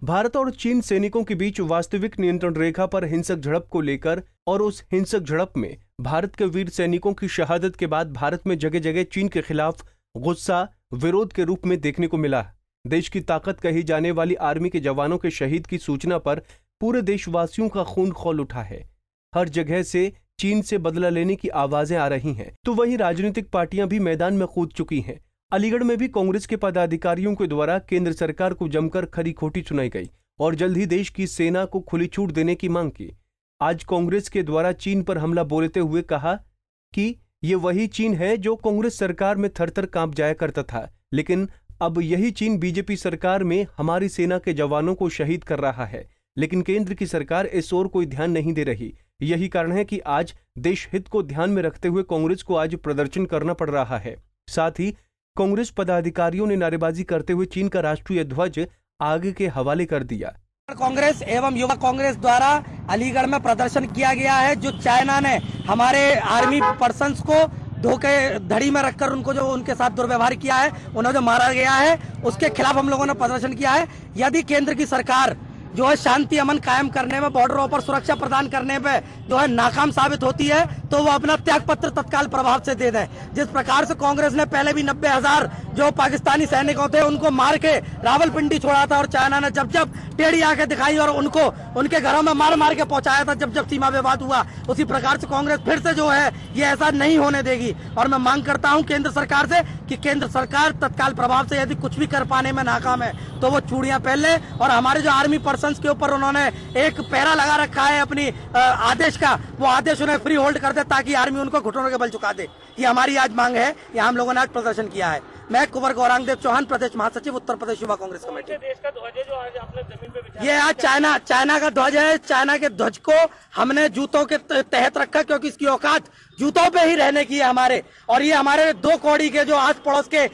भारत और चीन सैनिकों के बीच वास्तविक नियंत्रण रेखा पर हिंसक झड़प को लेकर और उस हिंसक झड़प में भारत के वीर सैनिकों की शहादत के बाद भारत में जगह जगह चीन के खिलाफ गुस्सा विरोध के रूप में देखने को मिला। देश की ताकत कही जाने वाली आर्मी के जवानों के शहीद की सूचना पर पूरे देशवासियों का खून खौल उठा है। हर जगह से चीन से बदला लेने की आवाजें आ रही हैं, तो वहीं राजनीतिक पार्टियां भी मैदान में कूद चुकी हैं। अलीगढ़ में भी कांग्रेस के पदाधिकारियों के द्वारा केंद्र सरकार को जमकर खरी खोटी सुनाई गई और जल्द ही देश की सेना को खुली छूट देने की मांग की। आज कांग्रेस के द्वारा चीन पर हमला बोलते हुए कहा कि ये वही चीन है जो कांग्रेस सरकार में थर-थर कांप जाया करता था, लेकिन अब यही चीन बीजेपी सरकार में हमारी सेना के जवानों को शहीद कर रहा है, लेकिन केंद्र की सरकार इस ओर कोई ध्यान नहीं दे रही। यही कारण है कि आज देश हित को ध्यान में रखते हुए कांग्रेस को आज प्रदर्शन करना पड़ रहा है। साथ ही कांग्रेस पदाधिकारियों ने नारेबाजी करते हुए चीन का राष्ट्रीय ध्वज आगे के हवाले कर दिया। कांग्रेस एवं युवा कांग्रेस द्वारा अलीगढ़ में प्रदर्शन किया गया है। जो चाइना ने हमारे आर्मी पर्सन्स को धोखे धड़ी में रखकर उनको जो उनके साथ दुर्व्यवहार किया है, उन्हें जो मारा गया है, उसके खिलाफ हम लोगों ने प्रदर्शन किया है। यदि केंद्र की सरकार जो है शांति अमन कायम करने में, बॉर्डरों पर सुरक्षा प्रदान करने पे जो है नाकाम साबित होती है, तो वो अपना त्याग पत्र तत्काल प्रभाव से दे दें। जिस प्रकार से कांग्रेस ने पहले भी 90,000 जो पाकिस्तानी सैनिकों थे उनको मार के रावलपिंडी छोड़ा था, और चाइना ने जब जब टेढ़ी आंखें दिखाई और उनको उनके घरों में मार मार के पहुंचाया था जब जब सीमा विवाद हुआ, उसी प्रकार से कांग्रेस फिर से जो है ये ऐसा नहीं होने देगी। और मैं मांग करता हूं केंद्र सरकार से कि केंद्र सरकार तत्काल प्रभाव से यदि कुछ भी कर पाने में नाकाम है तो वो चूड़ियां पहन ले। और हमारे जो आर्मी पर्सन्स के ऊपर उन्होंने एक पैरा लगा रखा है अपनी आदेश का, वो आदेश उन्हें फ्री होल्ड कर दे ताकि आर्मी उनको घुटनों के बल चुका दे। ये हमारी आज मांग है, ये हम लोगों ने आज प्रदर्शन किया है। मैं कुंवर गौरांग देव चौहान, प्रदेश महासचिव, उत्तर प्रदेश युवा कांग्रेस कमेटी। देश का ध्वज है जो आज आपने जमीन पे बिछा, ये आज चाइना का ध्वज है। चाइना के ध्वज को हमने जूतों के तहत रखा क्योंकि इसकी औकात जूतों पे ही रहने की है हमारे। और ये हमारे 2 कौड़ी के जो आस पड़ोस के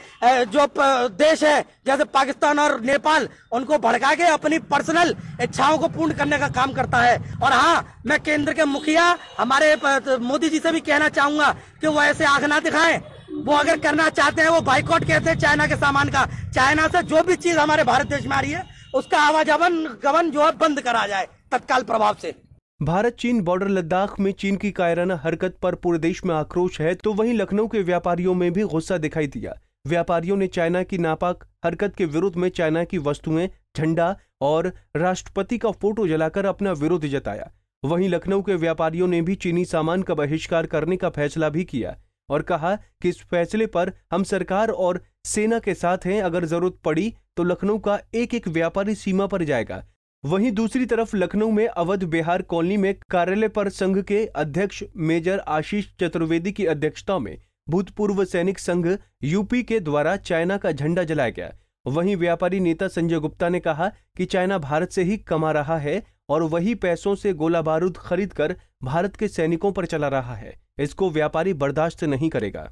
जो देश है जैसे पाकिस्तान और नेपाल, उनको भड़का के अपनी पर्सनल इच्छाओं को पूर्ण करने का काम करता है। और हाँ, मैं केंद्र के मुखिया हमारे मोदी जी से भी कहना चाहूंगा कि वो ऐसे आंख ना दिखाएं। वो अगर करना चाहते हैं, वो बाइकआउट कहते हैं चाइना के सामान का। चाइना से जो भी चीज हमारे भारत देश में आ रही है उसका आवागमन जो है बंद करा जाए तत्काल प्रभाव से। भारत चीन बॉर्डर लद्दाख में चीन की कायराना हरकत पर पूरे देश में आक्रोश है, तो वहीं लखनऊ के व्यापारियों में भी गुस्सा दिखाई दिया। व्यापारियों ने चाइना की नापाक हरकत के विरोध में चाइना की वस्तुएं, झंडा और राष्ट्रपति का फोटो जलाकर अपना विरोध जताया। वहीं लखनऊ के व्यापारियों ने भी चीनी सामान का बहिष्कार करने का फैसला भी किया और कहा कि इस फैसले पर हम सरकार और सेना के साथ हैं। अगर जरूरत पड़ी तो लखनऊ का एक एक व्यापारी सीमा पर जाएगा। वहीं दूसरी तरफ लखनऊ में अवध बिहार कॉलोनी में कार्यालय पर संघ के अध्यक्ष मेजर आशीष चतुर्वेदी की अध्यक्षता में भूतपूर्व सैनिक संघ यूपी के द्वारा चाइना का झंडा जलाया गया। वहीं व्यापारी नेता संजय गुप्ता ने कहा कि चाइना भारत से ही कमा रहा है और वही पैसों से गोला बारूद खरीद कर भारत के सैनिकों पर चला रहा है। इसको व्यापारी बर्दाश्त नहीं करेगा।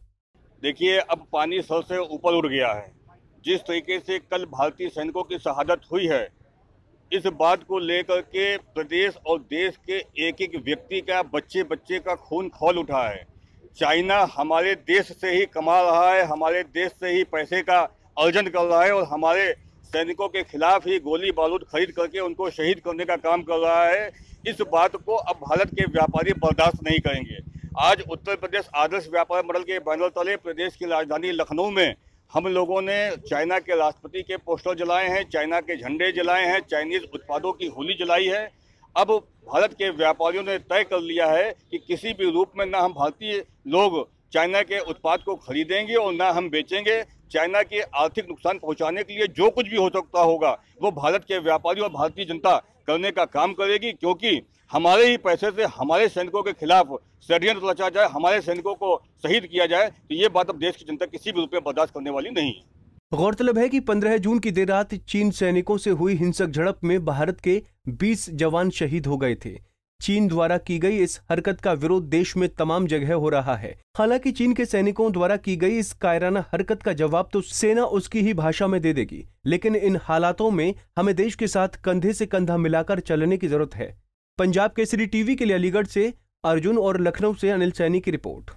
देखिए, अब पानी सर से ऊपर उड़ गया है। जिस तरीके से कल भारतीय सैनिकों की शहादत हुई है, इस बात को लेकर के प्रदेश और देश के एक एक व्यक्ति का, बच्चे बच्चे का खून खौल उठा है। चाइना हमारे देश से ही कमा रहा है, हमारे देश से ही पैसे का अर्जन कर रहा है और हमारे सैनिकों के खिलाफ ही गोली बारूद खरीद करके उनको शहीद करने का काम कर रहा है। इस बात को अब भारत के व्यापारी बर्दाश्त नहीं करेंगे। आज उत्तर प्रदेश आदर्श व्यापार मंडल के बैनर तले प्रदेश की राजधानी लखनऊ में हम लोगों ने चाइना के राष्ट्रपति के पोस्टर जलाए हैं, चाइना के झंडे जलाए हैं, चाइनीज उत्पादों की होली जलाई है। अब भारत के व्यापारियों ने तय कर लिया है कि किसी भी रूप में ना हम भारतीय लोग चाइना के उत्पाद को खरीदेंगे और ना हम बेचेंगे। चाइना के आर्थिक नुकसान पहुंचाने के लिए जो कुछ भी हो सकता होगा वो भारत के व्यापारी और भारतीय जनता करने का काम करेगी, क्योंकि हमारे ही पैसे से हमारे सैनिकों के खिलाफ षड्यंत्र रचा जाए, हमारे सैनिकों को शहीद किया जाए, तो ये बात अब देश की जनता किसी भी रूप में बर्दाश्त करने वाली नहीं है। गौरतलब है कि 15 जून की देर रात चीन सैनिकों से हुई हिंसक झड़प में भारत के 20 जवान शहीद हो गए थे। चीन द्वारा की गई इस हरकत का विरोध देश में तमाम जगह हो रहा है। हालांकि चीन के सैनिकों द्वारा की गई इस कायराना हरकत का जवाब तो सेना उसकी ही भाषा में दे देगी, लेकिन इन हालातों में हमें देश के साथ कंधे से कंधा मिलाकर चलने की जरूरत है। पंजाब केसरी टीवी के लिए अलीगढ़ से अर्जुन और लखनऊ से अनिल सैनी की रिपोर्ट।